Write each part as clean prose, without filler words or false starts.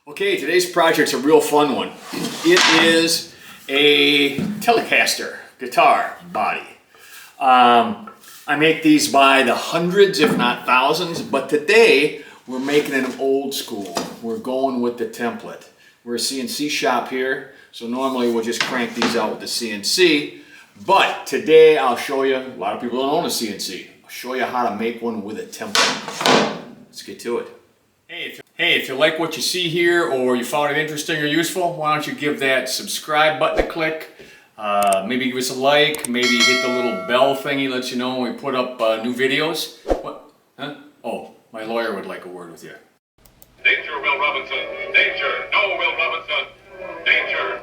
Okay, today's project's a real fun one. It is a Telecaster guitar body. I make these by the hundreds, if not thousands, but today we're making it old school. We're going with the template. We're a CNC shop here, so normally we'll just crank these out with the CNC, but today I'll show you, a lot of people don't own a CNC, I'll show you how to make one with a template. Let's get to it. Hey, if you like what you see here or you found it interesting or useful, why don't you give that subscribe button a click, maybe give us a like, maybe hit the little bell thingy, lets you know when we put up new videos. What? Huh? Oh, my lawyer would like a word with you. Danger, Will Robinson! Danger! No, Will Robinson! Danger!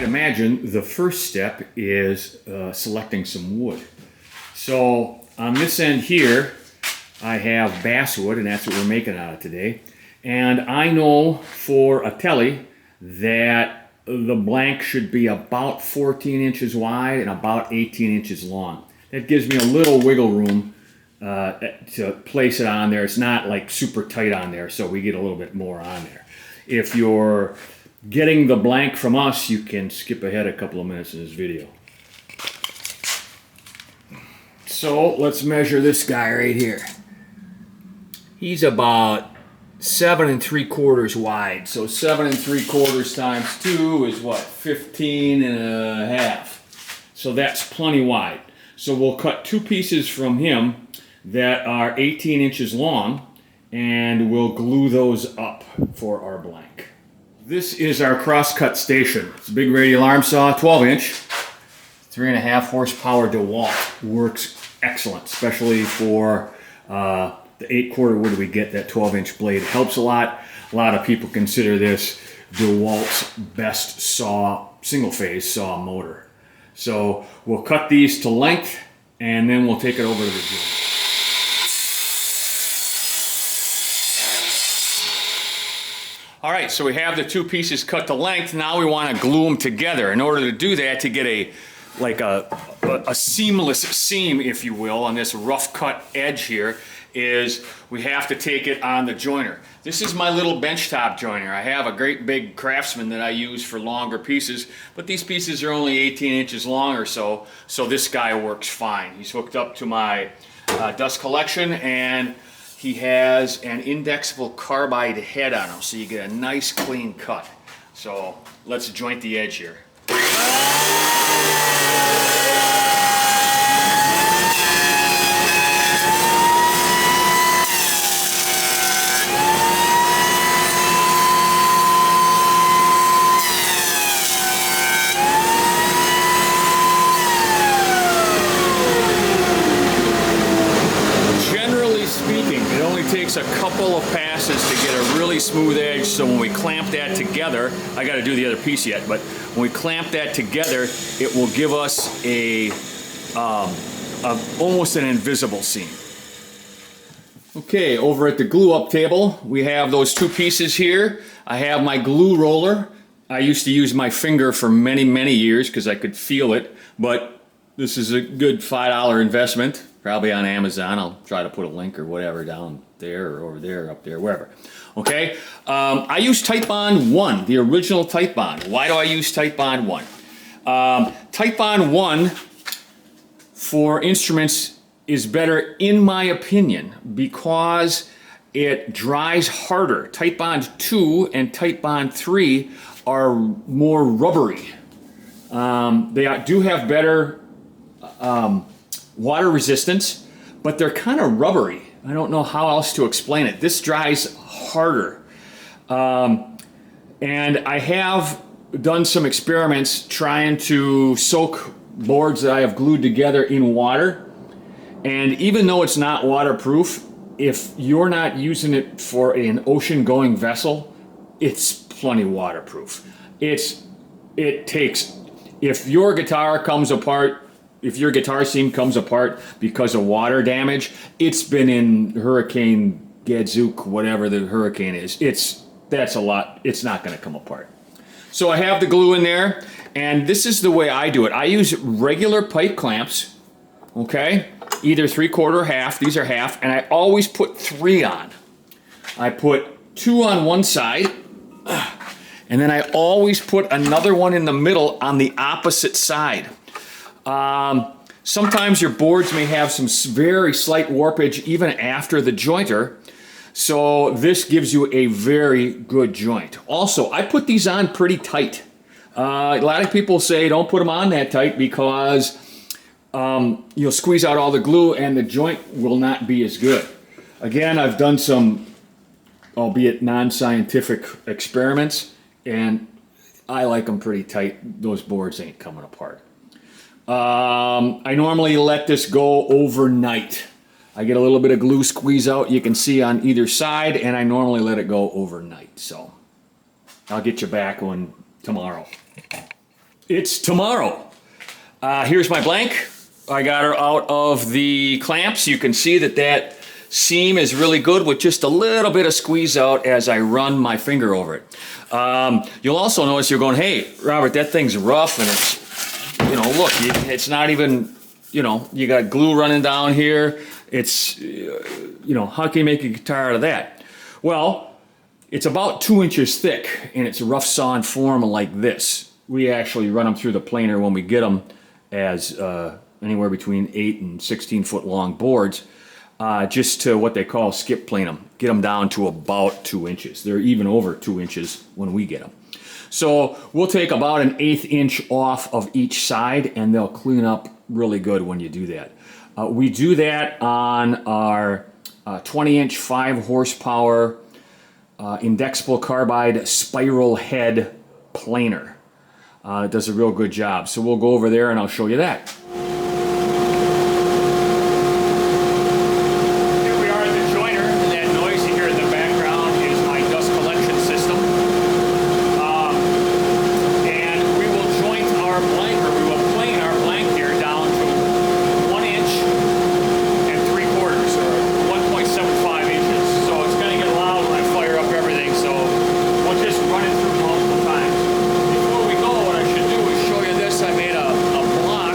Imagine the first step is selecting some wood. So on this end here I have basswood, and that's what we're making out of today. And I know for a telly that the blank should be about 14 inches wide and about 18 inches long. That gives me a little wiggle room to place it on there. It's not like super tight on there, so we get a little bit more on there. If you're getting the blank from us, you can skip ahead a couple of minutes in this video. So let's measure this guy right here. He's about 7 3/4 wide. So 7 3/4 times 2 is what? 15 1/2. So that's plenty wide. So we'll cut two pieces from him that are 18 inches long, and we'll glue those up for our blank. This is our crosscut station. It's a big radial arm saw, 12-inch, 3.5 horsepower DeWalt. Works excellent, especially for the 8/4 wood we get. That 12-inch blade helps a lot. A lot of people consider this DeWalt's best saw, single-phase saw motor. So we'll cut these to length, and then we'll take it over to the joint. All right, so we have the two pieces cut to length. Now we want to glue them together. In order to do that, to get a seamless seam, if you will, on this rough cut edge here, is we have to take it on the joiner. This is my little benchtop joiner. I have a great big Craftsman that I use for longer pieces, but these pieces are only 18 inches long or so, so this guy works fine. He's hooked up to my dust collection, and he has an indexable carbide head on him, so you get a nice clean cut. So let's joint the edge here. Takes a couple of passes to get a really smooth edge, so when we clamp that together, I got to do the other piece yet, but when we clamp that together, it will give us almost an invisible seam. Okay, over at the glue up table, we have those two pieces here. I have my glue roller. I used to use my finger for many, many years because I could feel it, but this is a good $5 investment. Probably on Amazon. I'll try to put a link or whatever down there or over there, up there, wherever. Okay, I use Titebond 1, the original Titebond. Why do I use Titebond 1? Titebond 1 for instruments is better, in my opinion, because it dries harder. Titebond 2 and Titebond 3 are more rubbery. They do have better water resistance, but they're kind of rubbery. I don't know how else to explain it. This dries harder. And I have done some experiments trying to soak boards that I have glued together in water. And even though it's not waterproof, if you're not using it for an ocean-going vessel, it's plenty waterproof. It takes, if your guitar comes apart, if your guitar seam comes apart because of water damage, it's been in Hurricane Gadzooks, whatever the hurricane is. That's a lot. It's not going to come apart. So I have the glue in there, and this is the way I do it. I use regular pipe clamps, okay? Either 3/4 or half. These are half, and I always put 3 on. I put 2 on one side, and then I always put another one in the middle on the opposite side. Sometimes your boards may have some very slight warpage even after the jointer, so this gives you a very good joint. Also, I put these on pretty tight. A lot of people say don't put them on that tight because you'll squeeze out all the glue and the joint will not be as good. Again, I've done some, albeit non-scientific experiments, and I like them pretty tight. Those boards ain't coming apart. I normally let this go overnight. I get a little bit of glue squeeze out, you can see on either side, and I normally let it go overnight. So I'll get you back on tomorrow. It's tomorrow. Here's my blank. I got her out of the clamps. You can see that that seam is really good with just a little bit of squeeze out as I run my finger over it. You'll also notice you're going, hey, Robert, that thing's rough, and it's, you know, look, it's not even, you know, you got glue running down here. It's, you know, how can you make a guitar out of that? Well, it's about 2 inches thick, and it's rough sawn form like this. We actually run them through the planer when we get them as anywhere between 8 and 16 foot long boards, just to what they call skip plane them, get them down to about 2 inches. They're even over 2 inches when we get them. So we'll take about an 1/8 inch off of each side, and they'll clean up really good when you do that. We do that on our 20-inch 5 horsepower indexable carbide spiral head planer. It does a real good job. So we'll go over there and I'll show you that. Here we are at the joiner, and that noise you hear in the background is my dust collection system. And we will joint our blank, or we will plane our blank here down to 1 inch and 3/4, or 1.75 inches. So it's going to get loud when I fire up everything, so we'll just run it through multiple times. Before we go, what I should do is show you this. I made a block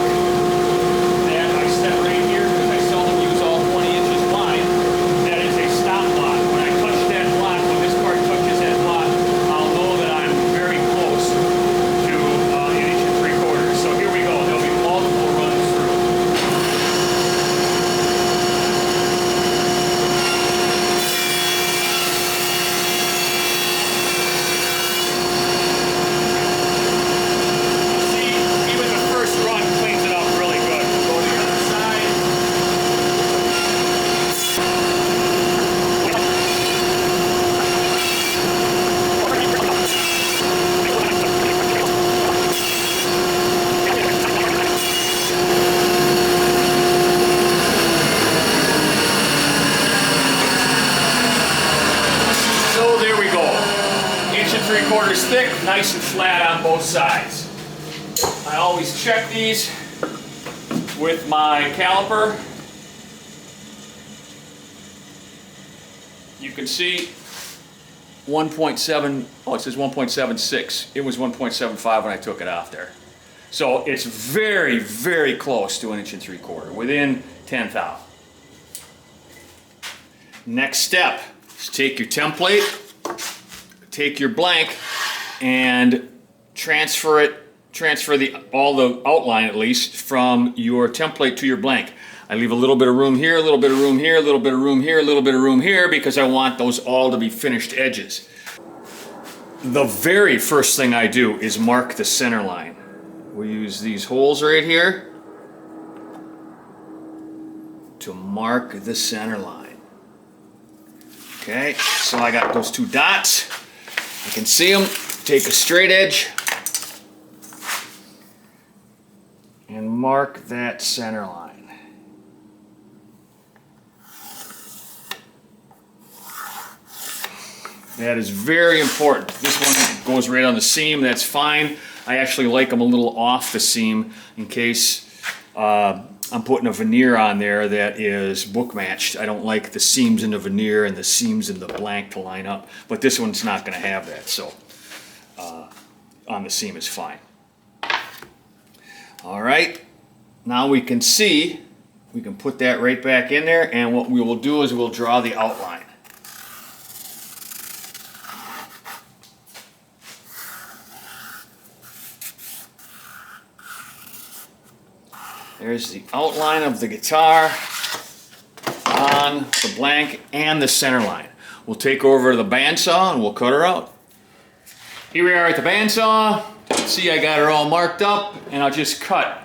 that I set right here because I seldom use all 20 inches wide. That is a stop block. When I touch that block, when this part touches that block, I'll know that I'm very close to 1 inch and 3/4. So here we go. There'll be multiple runs through. See, even the first run cleans it up really good. We'll go to the other side. So there we go. 1 and 3/4 thick, nice and flat on both sides. I always check these with my caliper. You can see 1.7, oh, it says 1.76. It was 1.75 when I took it off there. So it's very, very close to 1 and 3/4, within 1/10. Next step is take your template, take your blank, and transfer all the outline, at least, from your template to your blank. I leave a little bit of room here, a little bit of room here, a little bit of room here, a little bit of room here, because I want those all to be finished edges. The very first thing I do is mark the center line. We use these holes right here to mark the center line. Okay, so I got those 2 dots. I can see them. Take a straight edge and mark that center line. That is very important. This one goes right on the seam, that's fine. I actually like them a little off the seam in case I'm putting a veneer on there that is book matched. I don't like the seams in the veneer and the seams in the blank to line up, but this one's not going to have that, so on the seam is fine. All right, now we can see, we can put that right back in there, and what we will do is we'll draw the outline. There's the outline of the guitar on the blank and the center line. We'll take over the bandsaw and we'll cut her out. Here we are at the bandsaw. See, I got her all marked up, and I'll just cut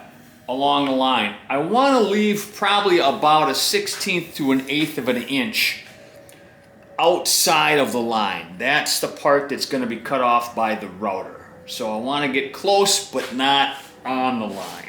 along the line. I want to leave probably about a 1/16 to an 1/8 of an inch outside of the line. That's the part that's going to be cut off by the router. So I want to get close, but not on the line.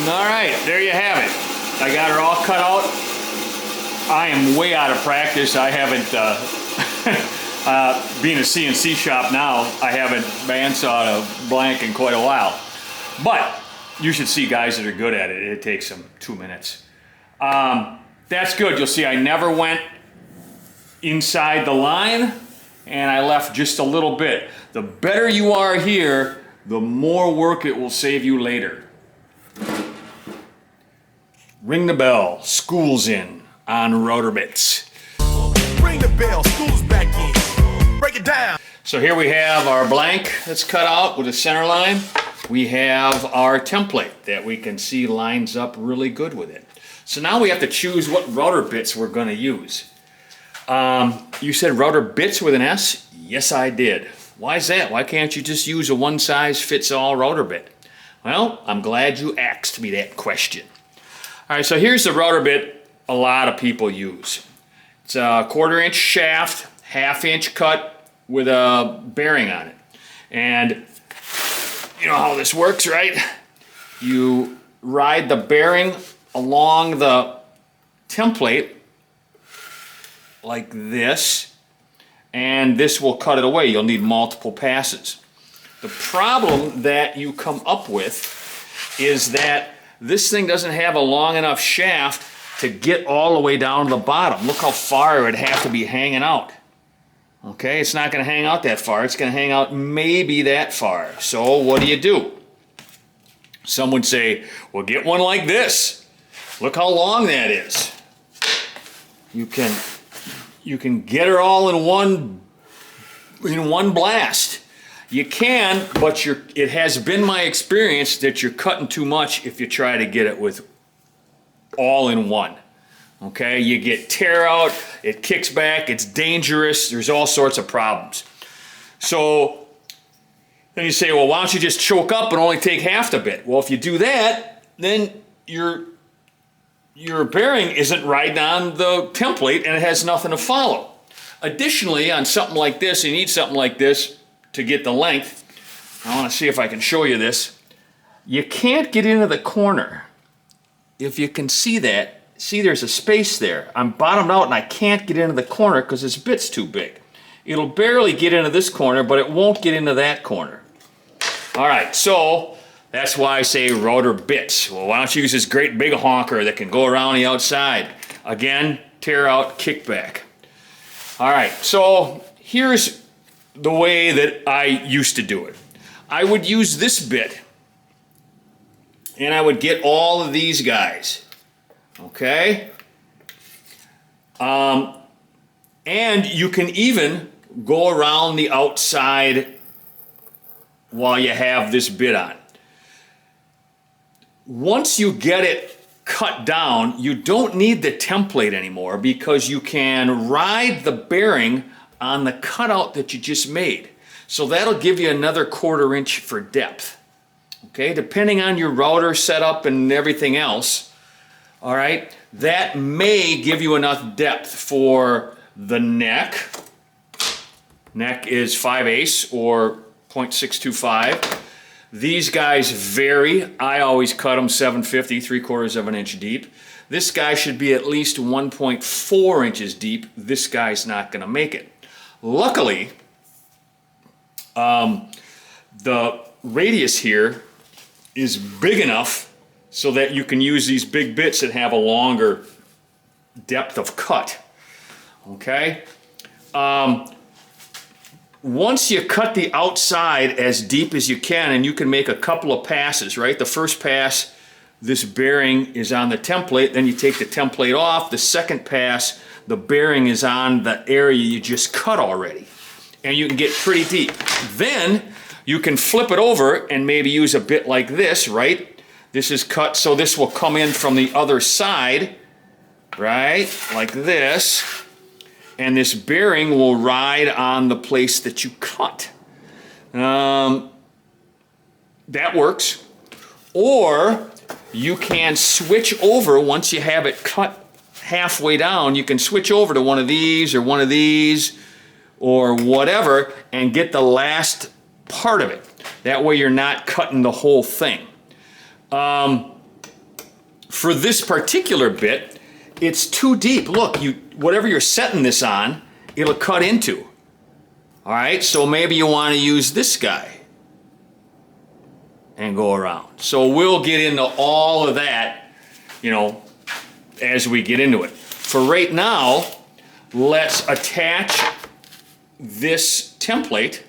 All right, there you have it. I got her all cut out. I am way out of practice. I haven't, being a CNC shop now, I haven't bandsawed a blank in quite a while. But you should see guys that are good at it. It takes them 2 minutes. That's good. You'll see I never went inside the line, and I left just a little bit. The better you are here, the more work it will save you later. Ring the bell, school's in on router bits. Ring the bell, school's back in. Break it down. So here we have our blank that's cut out with a center line. We have our template that we can see lines up really good with it. So now we have to choose what router bits we're going to use. You said router bits with an S? Yes, I did. Why is that? Why can't you just use a one-size-fits-all router bit? Well, I'm glad you asked me that question. All right, so here's the router bit a lot of people use. It's a 1/4 inch shaft, 1/2 inch cut with a bearing on it. And you know how this works, right? You ride the bearing along the template like this, and this will cut it away. You'll need multiple passes. The problem that you come up with is that this thing doesn't have a long enough shaft to get all the way down to the bottom. Look how far it would have to be hanging out. Okay, it's not going to hang out that far. It's going to hang out maybe that far. So what do? Some would say, well, get one like this. Look how long that is. You can get her all in one blast. You can, but it has been my experience that you're cutting too much if you try to get it with all in one. Okay, you get tear out, it kicks back, it's dangerous, there's all sorts of problems. So then you say, well, why don't you just choke up and only take half the bit? Well, if you do that, then your bearing isn't riding on the template and it has nothing to follow. Additionally, on something like this, you need something like this to get the length. I want to see if I can show you this. You can't get into the corner. If you can see that, see there's a space there. I'm bottomed out and I can't get into the corner because this bit's too big. It'll barely get into this corner, but it won't get into that corner. All right, so that's why I say router bits. Well, why don't you use this great big honker that can go around the outside? Again, tear out, kick back. All right, so here's the way that I used to do it. I would use this bit and I would get all of these guys, okay? And you can even go around the outside while you have this bit on. Once you get it cut down, you don't need the template anymore because you can ride the bearing on the cutout that you just made. So that'll give you another 1/4 inch for depth. Okay, depending on your router setup and everything else, all right, that may give you enough depth for the neck. Neck is 5/8 or 0.625. These guys vary. I always cut them 750, 3/4 of an inch deep. This guy should be at least 1.4 inches deep. This guy's not going to make it. Luckily, the radius here is big enough so that you can use these big bits that have a longer depth of cut. Okay? Once you cut the outside as deep as you can, and you can make a couple of passes, right? The first pass, this bearing is on the template, then you take the template off. The second pass, the bearing is on the area you just cut already. And you can get pretty deep. Then you can flip it over and maybe use a bit like this, right? This is cut, so this will come in from the other side, right? Like this. And this bearing will ride on the place that you cut. That works. Or you can switch over once you have it cut halfway down. You can switch over to one of these or one of these or whatever and get the last part of it. That way you're not cutting the whole thing. For this particular bit, it's too deep. Look, whatever you're setting this on, it'll cut into. All right, so maybe you want to use this guy and go around. So we'll get into all of that, you know, as we get into it. For right now, let's attach this template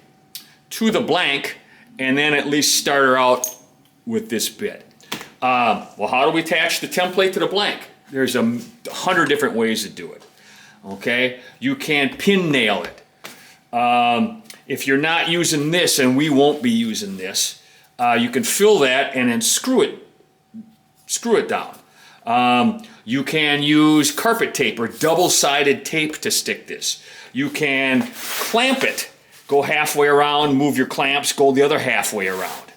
to the blank and then at least start her out with this bit. Well, how do we attach the template to the blank? There's 100 different ways to do it. Okay, you can pin nail it. If you're not using this, and we won't be using this, you can fill that and then screw it down. You can use carpet tape or double-sided tape to stick this. You can clamp it, go halfway around, move your clamps, go the other halfway around.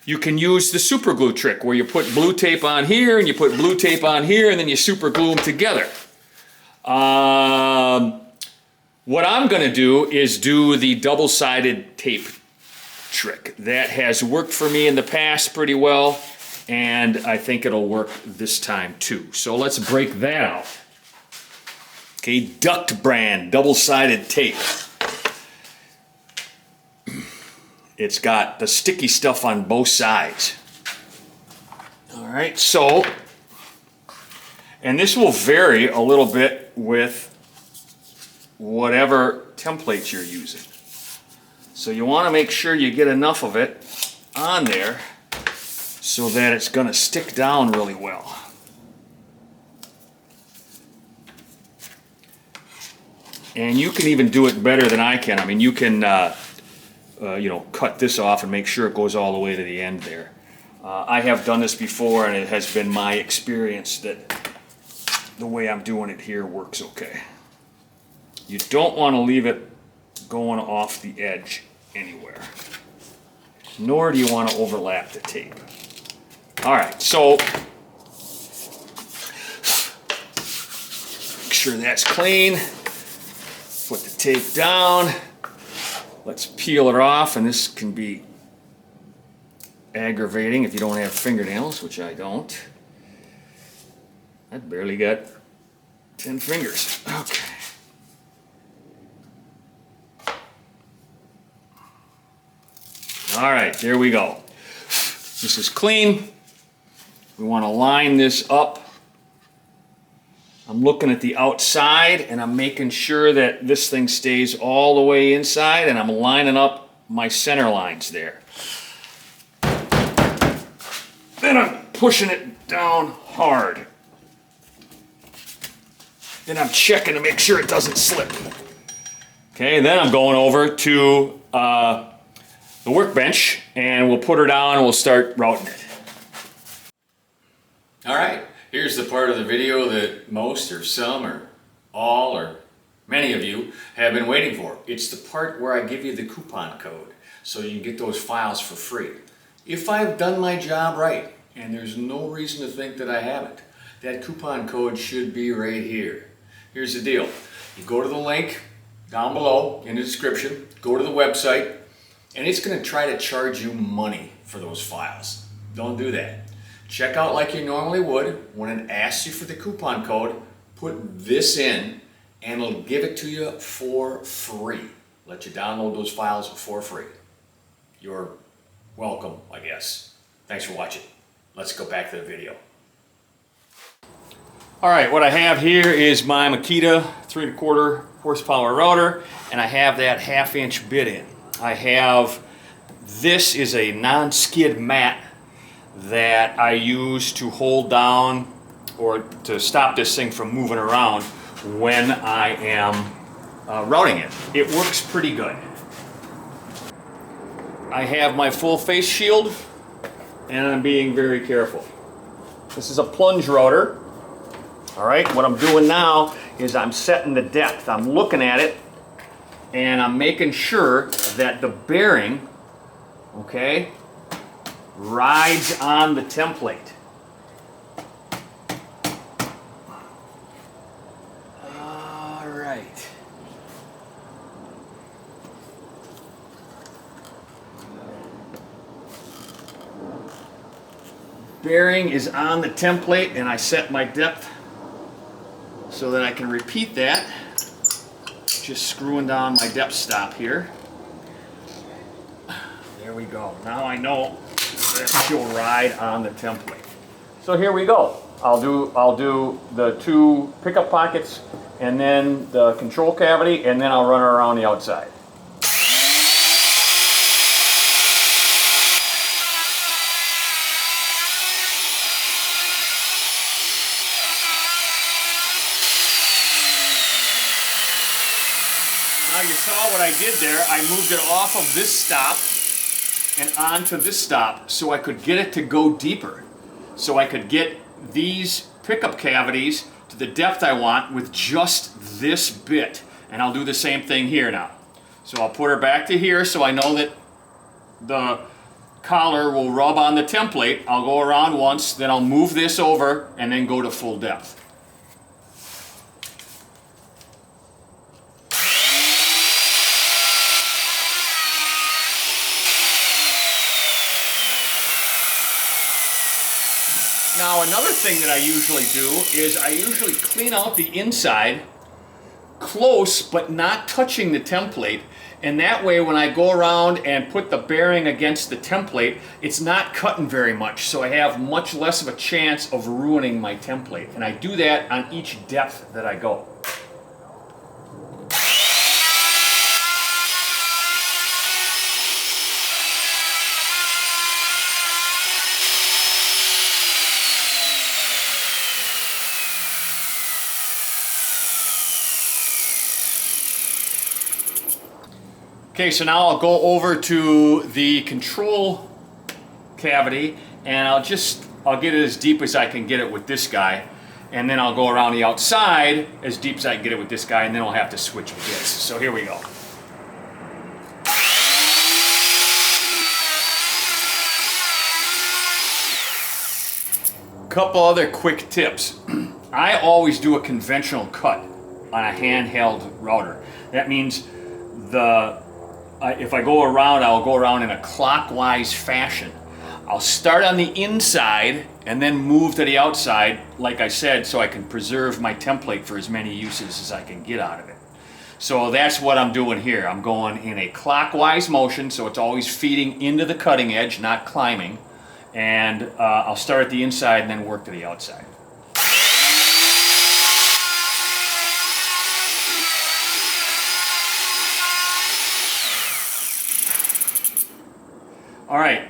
You can use the super glue trick where you put blue tape on here and you put blue tape on here and then you super glue them together. What I'm going to do is do the double-sided tape trick. That has worked for me in the past pretty well, and I think it'll work this time too. So let's break that out. Okay, Duct brand double-sided tape. It's got the sticky stuff on both sides. All right, so, and this will vary a little bit with whatever template you're using. So you want to make sure you get enough of it on there so that it's going to stick down really well. And you can even do it better than I can. I mean, you can you know, cut this off and make sure it goes all the way to the end there. I have done this before, and it has been my experience that the way I'm doing it here works okay. You don't want to leave it going off the edge anywhere, nor do you want to overlap the tape. All right, so make sure that's clean. Put the tape down. Let's peel it off, and this can be aggravating if you don't have fingernails, which I don't. I barely got 10 fingers. Okay. All right, there we go. This is clean. We want to line this up. I'm looking at the outside and I'm making sure that this thing stays all the way inside, and I'm lining up my center lines there. Then I'm pushing it down hard. Then I'm checking to make sure it doesn't slip. Okay, then I'm going over to the workbench and we'll put her down and we'll start routing it. All right. Here's the part of the video that most or some or all or many of you have been waiting for. It's the part where I give you the coupon code so you can get those files for free. If I've done my job right, and there's no reason to think that I haven't, that coupon code should be right here. Here's the deal. You go to the link down below in the description, go to the website, and it's going to try to charge you money for those files. Don't do that. Check out like you normally would. When it asks you for the coupon code, put this in and it'll give it to you for free. Let you download those files for free. You're welcome, I guess. Thanks for watching. Let's go back to the video. All right, what I have here is my Makita 3¼ horsepower router, and I have that 1/2" bit in. This is a non-skid mat that I use to hold down or to stop this thing from moving around when I am routing it. It works pretty good. I have my full face shield, and I'm being very careful. This is a plunge router. All right, what I'm doing now is I'm setting the depth. I'm looking at it and I'm making sure that the bearing, okay, rides on the template. All right. Bearing is on the template, and I set my depth so that I can repeat that. Just screwing down my depth stop here. There we go. Now I know that she'll ride on the template. So here we go. I'll do the 2 pickup pockets and then the control cavity, and then I'll run her around the outside. Now you saw what I did there. I moved it off of this stop and onto this stop so I could get it to go deeper. So I could get these pickup cavities to the depth I want with just this bit. And I'll do the same thing here now. So I'll put her back to here so I know that the collar will rub on the template. I'll go around once, then I'll move this over and then go to full depth. Now another thing that I usually do is I usually clean out the inside close but not touching the template, and that way when I go around and put the bearing against the template, it's not cutting very much, so I have much less of a chance of ruining my template, and I do that on each depth that I go. Okay, so now I'll go over to the control cavity and I'll get it as deep as I can get it with this guy, and then I'll go around the outside as deep as I can get it with this guy, and then I'll have to switch bits. So here we go. Couple other quick tips. I always do a conventional cut on a handheld router. That means if I go around, I'll go around in a clockwise fashion. I'll start on the inside and then move to the outside, like I said, so I can preserve my template for as many uses as I can get out of it. So that's what I'm doing here. I'm going in a clockwise motion, so it's always feeding into the cutting edge, not climbing. And I'll start at the inside and then work to the outside. All right,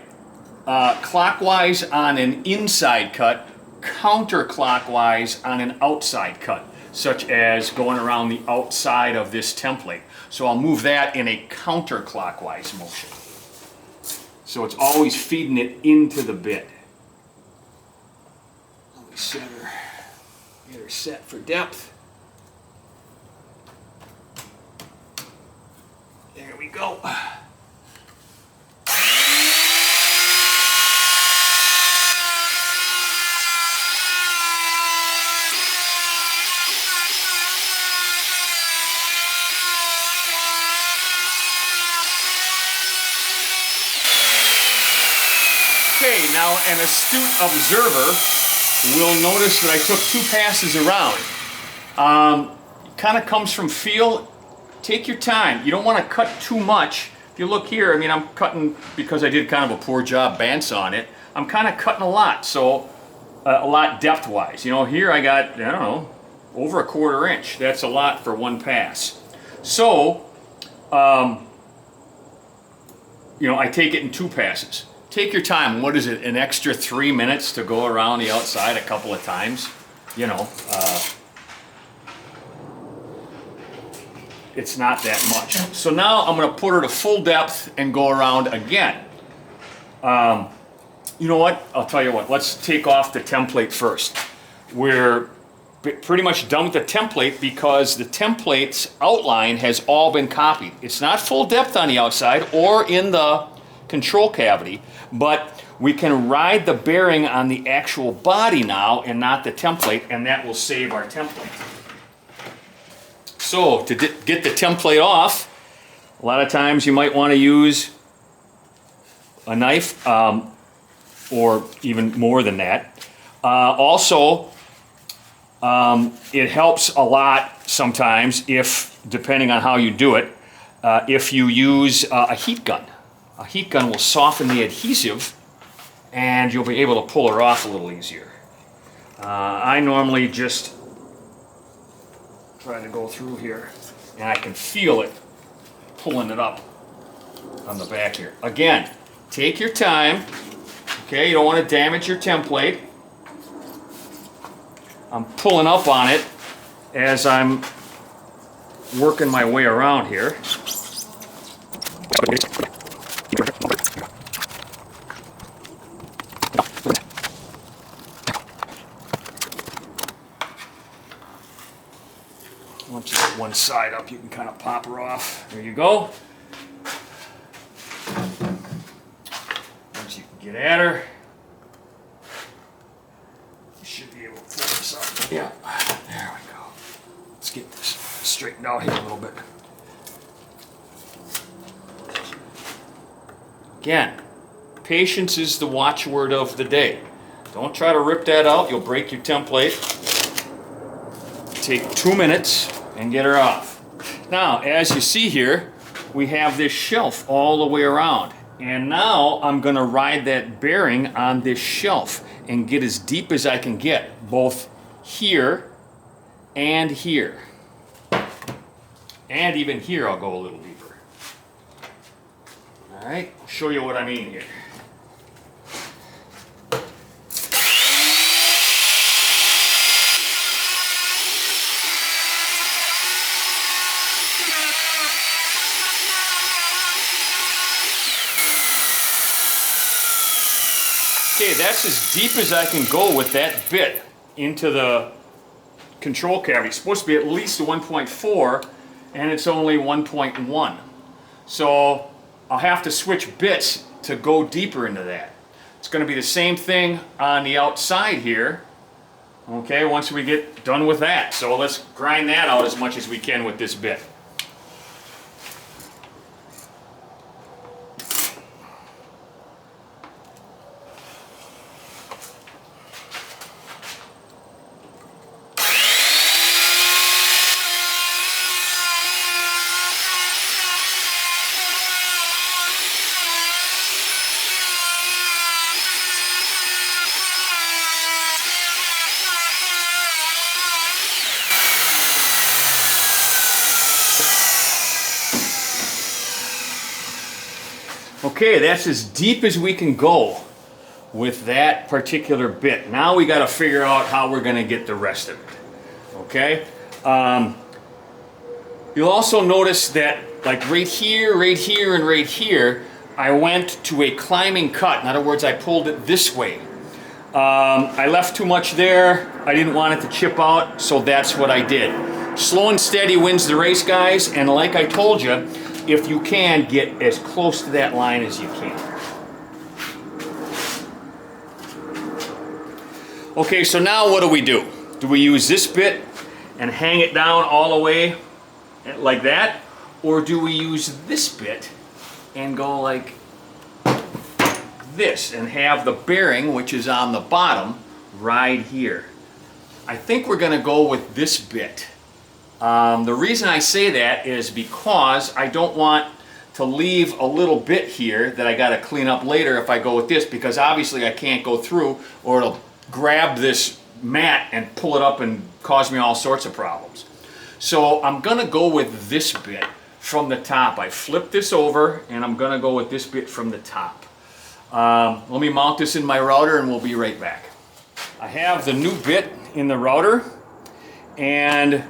clockwise on an inside cut, counterclockwise on an outside cut, such as going around the outside of this template. So I'll move that in a counterclockwise motion. So it's always feeding it into the bit. Let me set her, get her set for depth. There we go. Okay, now an astute observer will notice that I took 2 passes around. It kind of comes from feel. Take your time. You don't want to cut too much. If you look here, I mean, I'm cutting because I did kind of a poor job bandsawing it. I'm kind of cutting a lot, so a lot depth-wise. You know, here I got, I don't know, over 1/4 inch. That's a lot for 1 pass. So, you know, I take it in 2 passes. Take your time. What is it, an extra 3 minutes to go around the outside a couple of times? You know, it's not that much. So now I'm going to put her to full depth and go around again. You know what? I'll tell you what. Let's take off the template first. We're pretty much done with the template because the template's outline has all been copied. It's not full depth on the outside or in the control cavity, but we can ride the bearing on the actual body now and not the template, and that will save our template. So to get the template off, a lot of times you might want to use a knife, or even more than that. Also, it helps a lot sometimes if, depending on how you do it, if you use a heat gun. A heat gun will soften the adhesive and you'll be able to pull her off a little easier. I normally just try to go through here and I can feel it pulling it up on the back here. Again, take your time. Okay, you don't want to damage your template. I'm pulling up on it as I'm working my way around here. Once you get one side up, you can kind of pop her off. There you go. Once you can get at her, you should be able to pull this up. Yeah, there we go. Let's get this straightened out here a little bit. Again, patience is the watchword of the day. Don't try to rip that out, you'll break your template. Take 2 minutes and get her off. Now, as you see here, we have this shelf all the way around. And now I'm gonna ride that bearing on this shelf and get as deep as I can get, both here and here. And even here I'll go a little deeper. All right, I'll show you what I mean here. Okay, that's as deep as I can go with that bit into the control cavity. It's supposed to be at least 1.4 and it's only 1.1. So I'll have to switch bits to go deeper into that. It's going to be the same thing on the outside here, okay, once we get done with that. So let's grind that out as much as we can with this bit. Okay, that's as deep as we can go with that particular bit. Now we got to figure out how we're going to get the rest of it. Okay? You'll also notice that like right here, and right here, I went to a climbing cut. In other words, I pulled it this way. I left too much there. I didn't want it to chip out, so that's what I did. Slow and steady wins the race, guys, and like I told you, if you can, get as close to that line as you can. Okay, so now what do? Do we use this bit and hang it down all the way like that? Or do we use this bit and go like this and have the bearing, which is on the bottom, ride here. I think we're going to go with this bit. The reason I say that is because I don't want to leave a little bit here that I got to clean up later if I go with this, because obviously I can't go through or it'll grab this mat and pull it up and cause me all sorts of problems. So I'm going to go with this bit from the top. I flip this over and I'm going to go with this bit from the top. Let me mount this in my router and we'll be right back. I have the new bit in the router and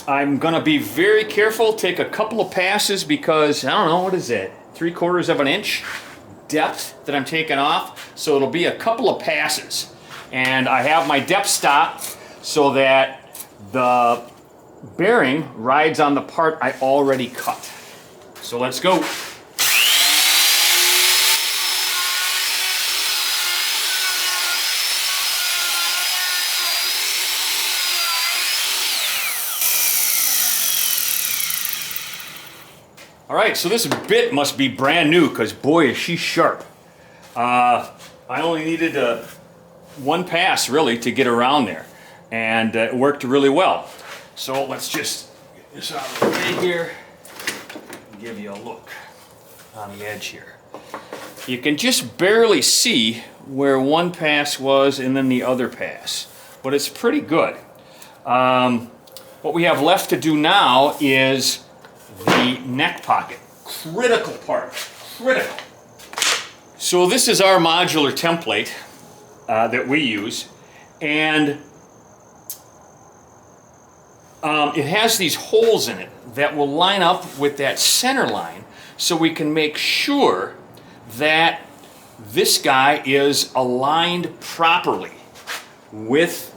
I'm going to be very careful, take a couple of passes because, I don't know, what is that, 3/4 of an inch depth that I'm taking off. So it'll be a couple of passes. And I have my depth stop so that the bearing rides on the part I already cut. So let's go. All right, so this bit must be brand new because boy is she sharp. I only needed one pass really to get around there, and it worked really well. So let's just get this out of the way here and give you a look on the edge here. You can just barely see where one pass was and then the other pass, but it's pretty good. What we have left to do now is the neck pocket. Critical part, critical. So this is our modular template that we use, and it has these holes in it that will line up with that center line so we can make sure that this guy is aligned properly with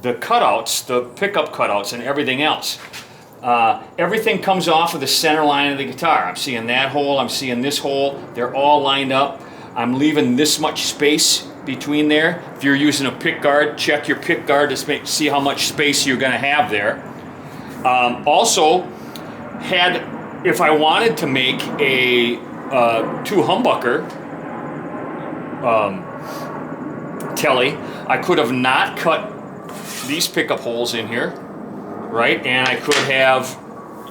the cutouts, the pickup cutouts and everything else. Everything comes off of the center line of the guitar. I'm seeing that hole, I'm seeing this hole, they're all lined up. I'm leaving this much space between there. If you're using a pick guard, check your pick guard to see how much space you're going to have there. Also, if I wanted to make a two humbucker telly, I could have not cut these pickup holes in here, right? And I could have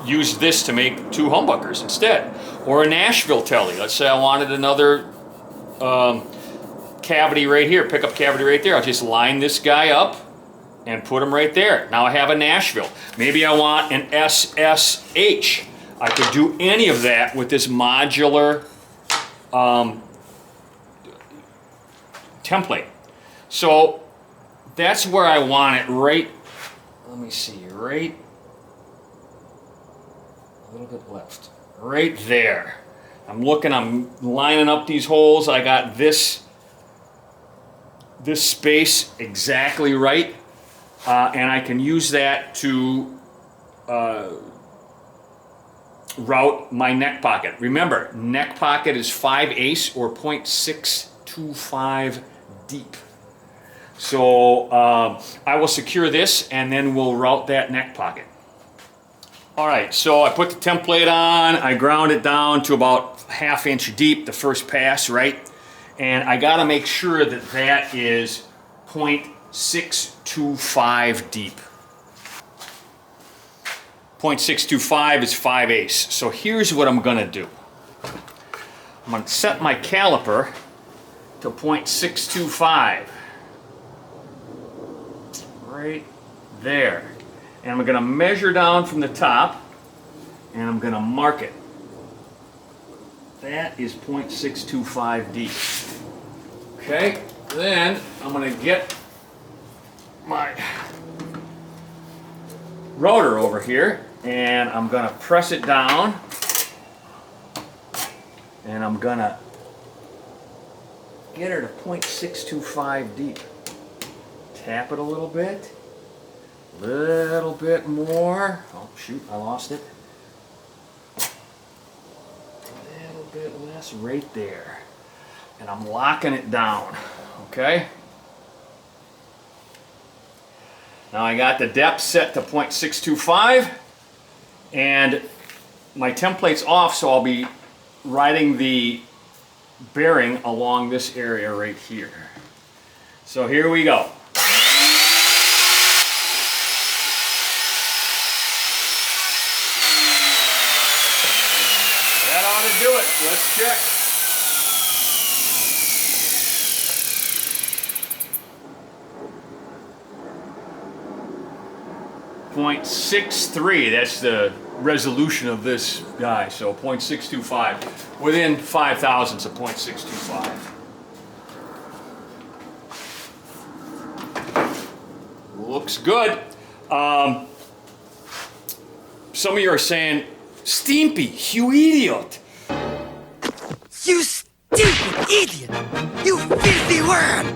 used this to make two humbuckers instead. Or a Nashville telly. Let's say I wanted another cavity right here, pickup cavity right there. I'll just line this guy up and put him right there. Now I have a Nashville. Maybe I want an SSH. I could do any of that with this modular template. So that's where I want it right. Let me see, right, a little bit left, right there. I'm lining up these holes. I got this space exactly right, and I can use that to route my neck pocket. Remember, neck pocket is 5/8 or 0.625 deep. So I will secure this and then we'll route that neck pocket. All right, so I put the template on, I ground it down to about 1/2 inch deep, the first pass, right? And I gotta make sure that that is 0.625 deep. 0.625 is 5/8. So here's what I'm gonna do. I'm gonna set my caliper to 0.625. Right there. And I'm going to measure down from the top and I'm going to mark it. That is 0.625 deep. Okay, then I'm going to get my router over here and I'm going to press it down and I'm going to get her to 0.625 deep. Tap it a little bit more. Oh shoot, I lost it. A little bit less right there. And I'm locking it down, okay? Now I got the depth set to 0.625 and my template's off, so I'll be riding the bearing along this area right here. So here we go. That ought to do it. Let's check. .63, that's the resolution of this guy, so 0.625, within 5 thousandths of 0.625. Looks good. Some of you are saying, Stimpy, you idiot. You stupid idiot! You filthy worm!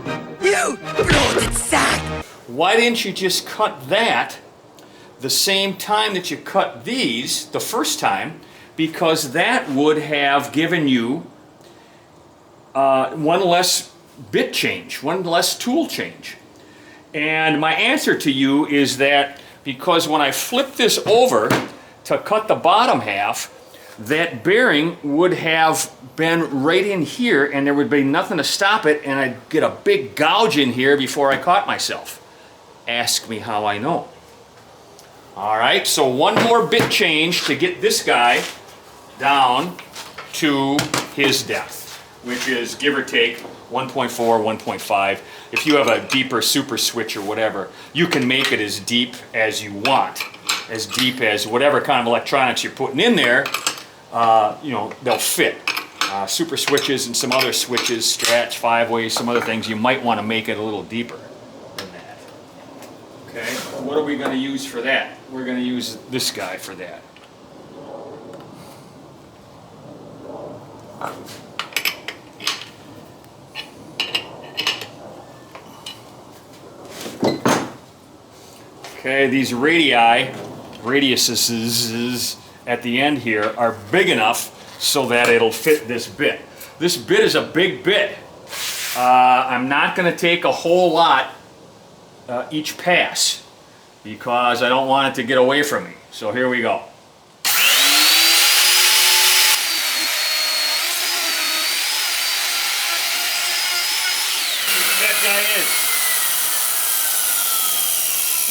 You bloated sack! Why didn't you just cut that the same time that you cut these the first time? Because that would have given you one less bit change, one less tool change. And my answer to you is that because when I flip this over to cut the bottom half, that bearing would have been right in here and there would be nothing to stop it, and I'd get a big gouge in here before I caught myself. Ask me how I know. All right, so one more bit change to get this guy down to his depth, which is give or take 1.4, 1.5. If you have a deeper super switch or whatever, you can make it as deep as you want, as deep as whatever kind of electronics you're putting in there, you know, they'll fit. Super switches and some other switches, Strats, 5-ways, some other things, you might want to make it a little deeper than that. Okay, what are we going to use for that? We're going to use this guy for that. Okay, these radiuses at the end here are big enough so that it'll fit this bit. This bit is a big bit. I'm not going to take a whole lot each pass because I don't want it to get away from me. So here we go. That guy is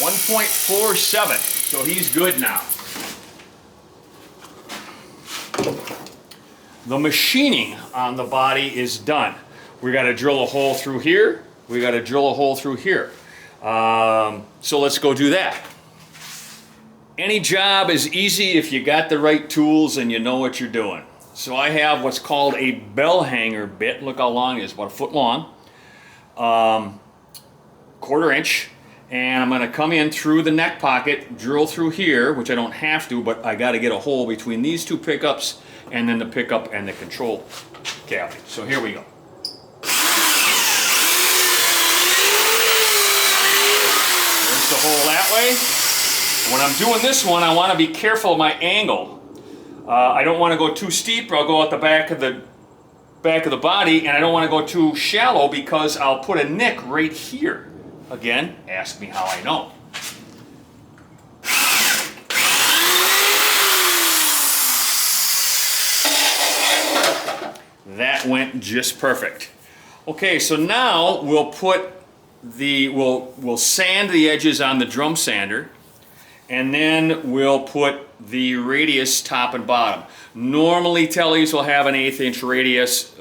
1.47, so he's good now. The machining on the body is done. We got to drill a hole through here. We got to drill a hole through here. So let's go do that. Any job is easy if you got the right tools and you know what you're doing. So I have what's called a bell hanger bit. Look how long it is, about a foot long, 1/4 inch. And I'm going to come in through the neck pocket, drill through here, which I don't have to, but I got to get a hole between these two pickups and then the pickup and the control cavity. So here we go. There's the hole that way. When I'm doing this one, I want to be careful of my angle. I don't want to go too steep or I'll go out the back of the body, and I don't want to go too shallow because I'll put a nick right here. Again, ask me how I know. That went just perfect. Okay, so now we'll put we'll sand the edges on the drum sander, and then we'll put the radius top and bottom. Normally tellies will have an 1/8 inch radius,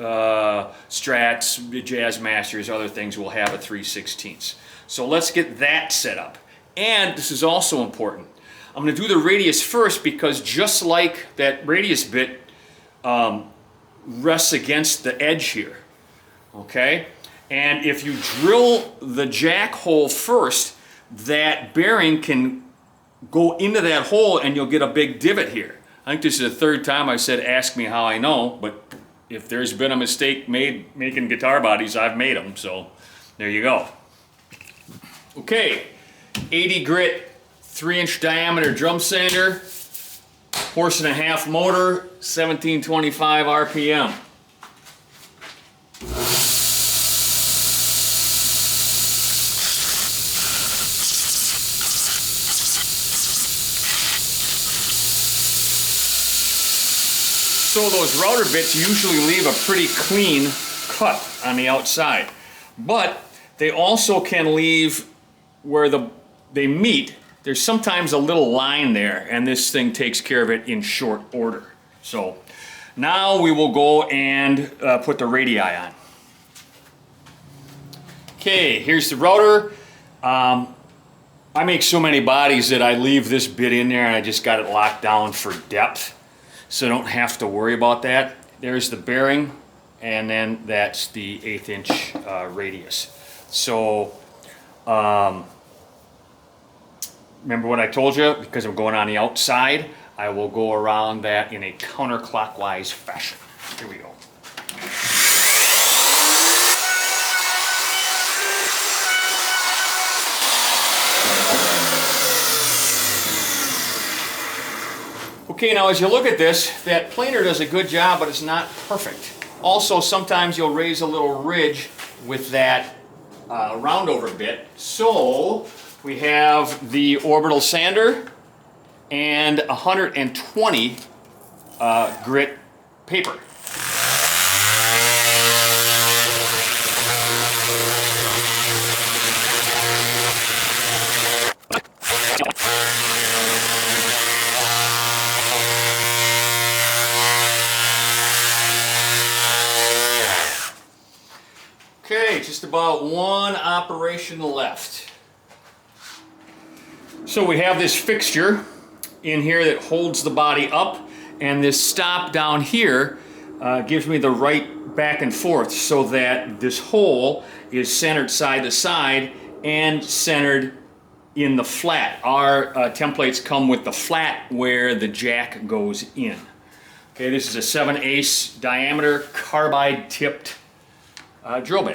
Strats, Jazz Masters, other things will have a 3/16. So let's get that set up. And this is also important. I'm going to do the radius first because just like that radius bit rests against the edge here, okay? And if you drill the jack hole first, that bearing can go into that hole and you'll get a big divot here. I think this is the third time I said ask me how I know, but if there's been a mistake made making guitar bodies, I've made them, so there you go. Okay, 80 grit, 3-inch diameter drum sander, 1.5 motor, 1725 RPM. So those router bits usually leave a pretty clean cut on the outside. But they also can leave where they meet. There's sometimes a little line there, and this thing takes care of it in short order. So now we will go and put the radii on. Okay, here's the router. I make so many bodies that I leave this bit in there and I just got it locked down for depth, so I don't have to worry about that. There's the bearing, and then that's the 1/8 inch radius. So remember what I told you, because I'm going on the outside, I will go around that in a counterclockwise fashion. Here we go. Okay, now as you look at this, that planer does a good job, but it's not perfect. Also, sometimes you'll raise a little ridge with that roundover bit. So we have the orbital sander and 120 grit paper. Okay, just about one operation left. So we have this fixture in here that holds the body up, and this stop down here gives me the right back and forth so that this hole is centered side to side and centered in the flat. Our templates come with the flat where the jack goes in. Okay, this is a 7/8 diameter carbide tipped drill bit.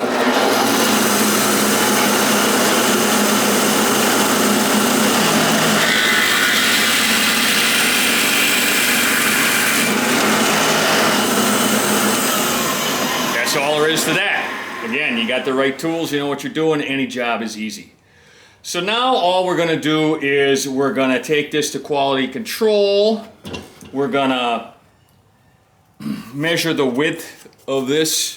That's all there is to that. Again, you got the right tools, you know what you're doing, any job is easy. So now all we're going to do is we're going to take this to quality control. We're going to measure the width of this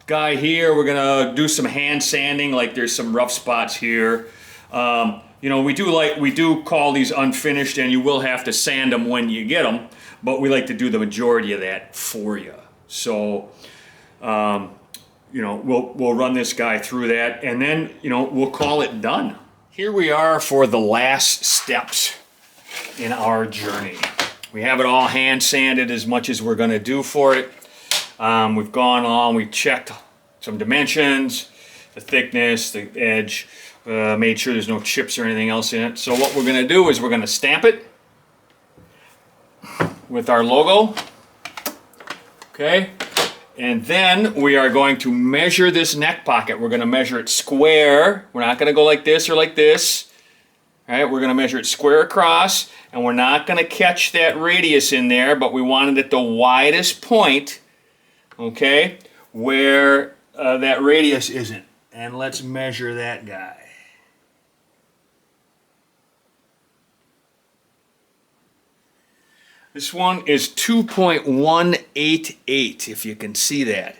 guy here. We're gonna do some hand sanding, like there's some rough spots here. You know, we do call these unfinished, and you will have to sand them when you get them, but we like to do the majority of that for you. So you know, we'll run this guy through that, and then, you know, we'll call it done. Here we are for the last steps in our journey. We have it all hand sanded as much as we're going to do for it. We've gone on, we've checked some dimensions, the thickness, the edge, made sure there's no chips or anything else in it. So what we're going to do is we're going to stamp it with our logo. Okay, and then we are going to measure this neck pocket. We're going to measure it square. We're not going to go like this or like this. All right, we're going to measure it square across, and we're not going to catch that radius in there, but we want it at the widest point, okay, where that radius isn't. And let's measure that guy. This one is 2.188, if you can see that.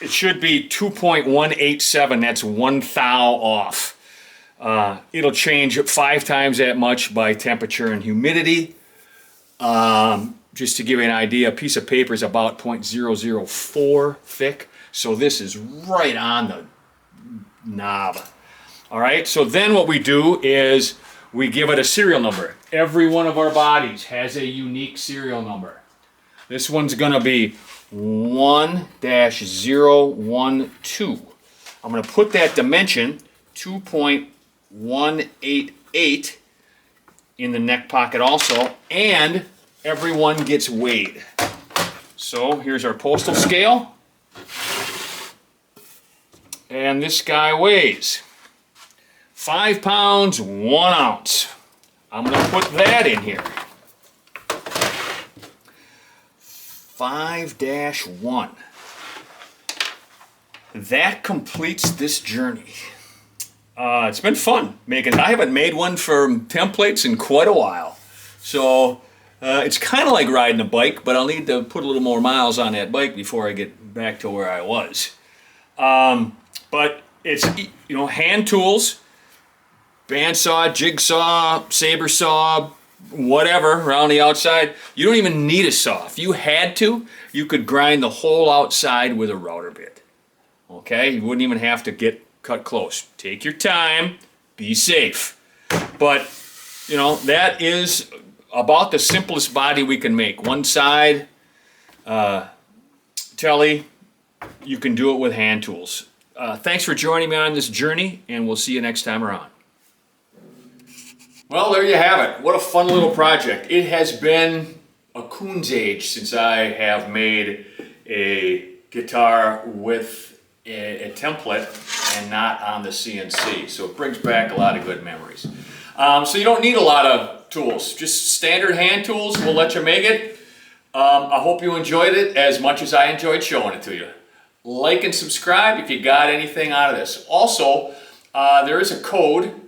It should be 2.187. That's 1 thou off. It'll change 5 times that much by temperature and humidity. Just to give you an idea, a piece of paper is about 0.004 thick. So this is right on the knob. All right, so then what we do is we give it a serial number. Every one of our bodies has a unique serial number. This one's gonna be 1-012. I'm gonna put that dimension, 2.188, in the neck pocket also, and everyone gets weighed. So here's our postal scale. And this guy weighs 5 pounds, 1 ounce. I'm going to put that in here. 5-1. That completes this journey. It's been fun making. I haven't made one for templates in quite a while. So it's kind of like riding a bike, but I'll need to put a little more miles on that bike before I get back to where I was. But it's, you know, hand tools, bandsaw, jigsaw, saber saw, whatever around the outside. You don't even need a saw. If you had to, you could grind the whole outside with a router bit. Okay, you wouldn't even have to get cut close. Take your time, be safe. But, you know, that is about the simplest body we can make. One side, telly, you can do it with hand tools. Thanks for joining me on this journey, and we'll see you next time around. Well, there you have it. What a fun little project. It has been a coon's age since I have made a guitar with a template and not on the CNC. So it brings back a lot of good memories. So you don't need a lot of tools. Just standard hand tools will let you make it. I hope you enjoyed it as much as I enjoyed showing it to you. Like and subscribe if you got anything out of this. Also, there is a code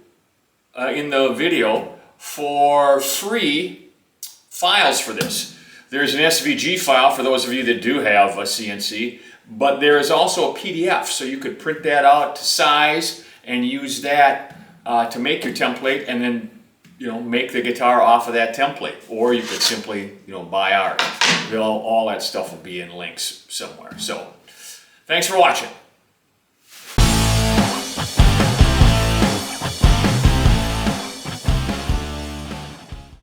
in the video for free files for this. There's an SVG file for those of you that do have a CNC, but there is also a PDF, so you could print that out to size and use that to make your template, and then, you know, make the guitar off of that template. Or you could simply, you know, buy art. All that stuff will be in links somewhere. So, thanks for watching.